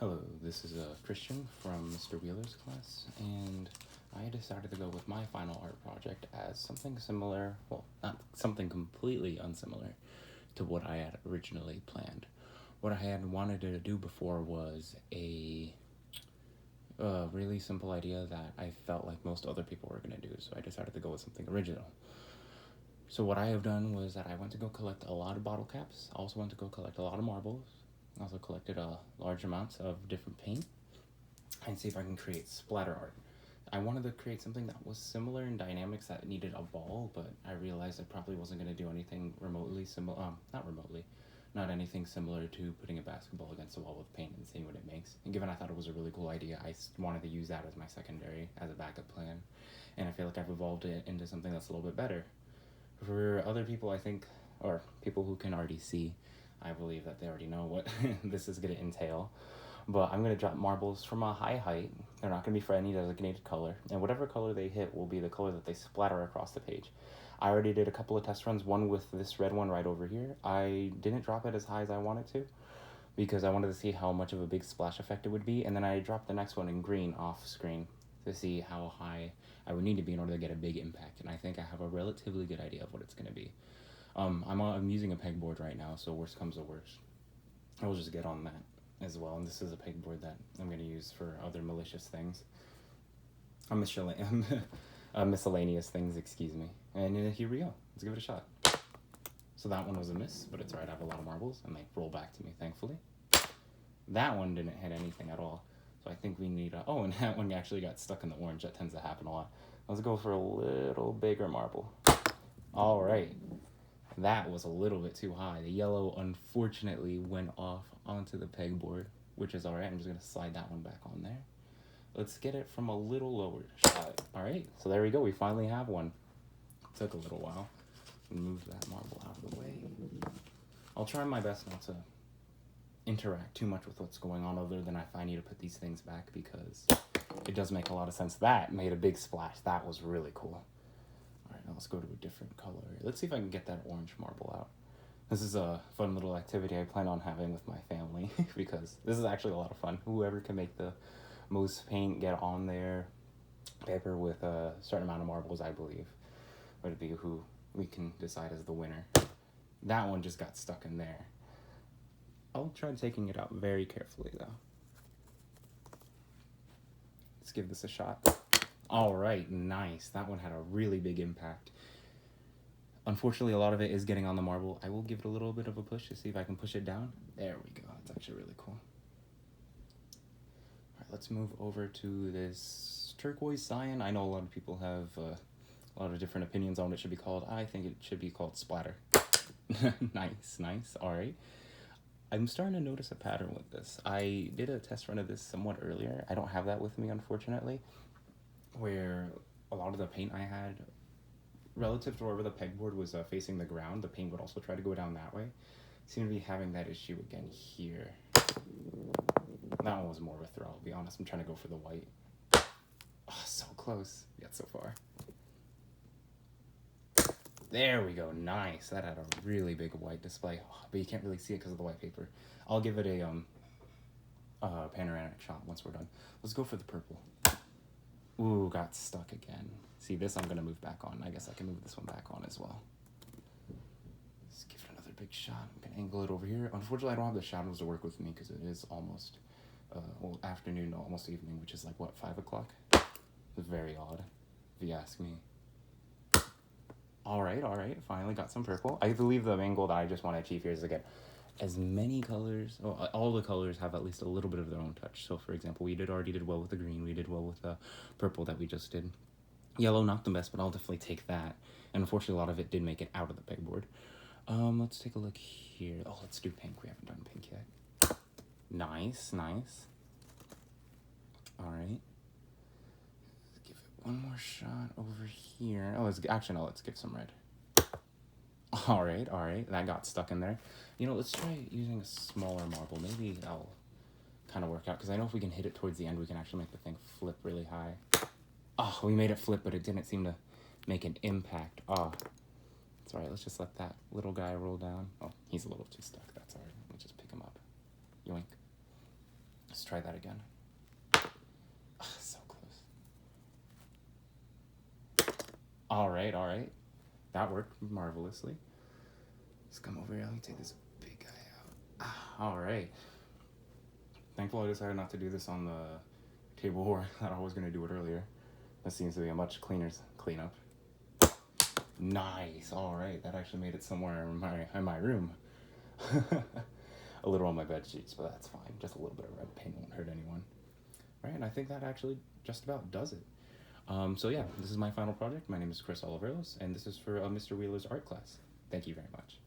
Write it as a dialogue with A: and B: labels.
A: Hello, this is Christian from Mr. Wheeler's class, and I decided to go with my final art project as something similar, well, not something completely unsimilar to what I had originally planned. What I had wanted to do before was a really simple idea that I felt like most other people were going to do, so I decided to go with something original. So what I have done was that I went to go collect a lot of bottle caps, I also went to go collect a lot of marbles, I also collected large amounts of different paint, and see if I can create splatter art. I wanted to create something that was similar in dynamics that needed a ball, but I realized I probably wasn't going to do anything remotely similar, not anything similar to putting a basketball against a wall with paint and seeing what it makes. And given I thought it was a really cool idea, I wanted to use that as my secondary, as a backup plan. And I feel like I've evolved it into something that's a little bit better. For other people, I think, or people who can already see, I believe that they already know what this is going to entail. But I'm going to drop marbles from a high height. They're not going to be for any designated color. And whatever color they hit will be the color that they splatter across the page. I already did a couple of test runs, one with this red one right over here. I didn't drop it as high as I wanted to because I wanted to see how much of a big splash effect it would be. And then I dropped the next one in green off screen to see how high I would need to be in order to get a big impact. And I think I have a relatively good idea of what it's going to be. I'm using a pegboard right now, so worst comes to worst, I will just get on that as well. And this is a pegboard that I'm going to use for other malicious things. Miscellaneous things, excuse me. And here we go. Let's give it a shot. So that one was a miss, but it's alright. I have a lot of marbles, and they roll back to me, thankfully. That one didn't hit anything at all. So I think we need a... Oh, and that one actually got stuck in the orange. That tends to happen a lot. Let's go for a little bigger marble. Alright. That was a little bit too high. The yellow, unfortunately, went off onto the pegboard, which is alright. I'm just going to slide that one back on there. Let's get it from a little lower shot. Alright, so there we go. We finally have one. Took a little while. Move that marble out of the way. I'll try my best not to interact too much with what's going on other than if I need to put these things back, because it does make a lot of sense. That made a big splash. That was really cool. Alright, now let's go to a different color. Let's see if I can get that orange marble out. This is a fun little activity I plan on having with my family because this is actually a lot of fun. Whoever can make the most paint get on their paper with a certain amount of marbles, I believe, would be who we can decide as the winner. That one just got stuck in there. I'll try taking it out very carefully, though. Let's give this a shot. All right, nice. That one had a really big impact. Unfortunately, a lot of it is getting on the marble. I will give it a little bit of a push to see if I can push it down. There we go. That's actually really cool. All right, let's move over to this turquoise cyan. I know a lot of people have a lot of different opinions on what it should be called. I think it should be called splatter. Nice. All right. I'm starting to notice a pattern with this. I did a test run of this somewhat earlier. I don't have that with me, unfortunately, where a lot of the paint I had, relative to wherever the pegboard was facing the ground, the paint would also try to go down that way. Seem to be having that issue again here. That one was more of a throw, I'll be honest. I'm trying to go for the white. Oh, so close, yet so far. There we go, nice. That had a really big white display, but you can't really see it because of the white paper. I'll give it a panoramic shot once we're done. Let's go for the purple. Ooh, got stuck again. See, this I'm gonna move back on. I guess I can move this one back on as well. Let's give it another big shot. I'm gonna angle it over here. Unfortunately, I don't have the shadows to work with me because it is almost, afternoon, almost evening, which is like, what, 5 o'clock? It's very odd, if you ask me. All right, finally got some purple. I believe the main goal that I just want to achieve here is to get as many colors, all the colors have at least a little bit of their own touch. So for example, we already did well with the green, we did well with the purple that we just did. Yellow, not the best, but I'll definitely take that. And unfortunately, a lot of it did make it out of the pegboard. Let's take a look here. Oh, let's do pink. We haven't done pink yet. Nice. All right. Let's give it one more shot over here. Oh, let's give some red. All right. That got stuck in there. You know, let's try using a smaller marble. Maybe that'll kind of work out, because I know if we can hit it towards the end, we can actually make the thing flip really high. Oh, we made it flip, but it didn't seem to make an impact. Oh, it's all right. Let's just let that little guy roll down. Oh, he's a little too stuck. That's all right. Let's just pick him up. Yoink. Let's try that again. So close. All right. That worked marvelously. Let's come over here. Let me take this big guy out. All right. Thankfully, I decided not to do this on the table where I was going to do it earlier. That seems to be a much cleaner cleanup. Nice. All right. That actually made it somewhere in my room. A little on my bed sheets, but that's fine. Just a little bit of red paint won't hurt anyone. Right, and I think that actually just about does it. So yeah, this is my final project. My name is Cris Oliveros, and this is for Mr. Wheeler's art class. Thank you very much.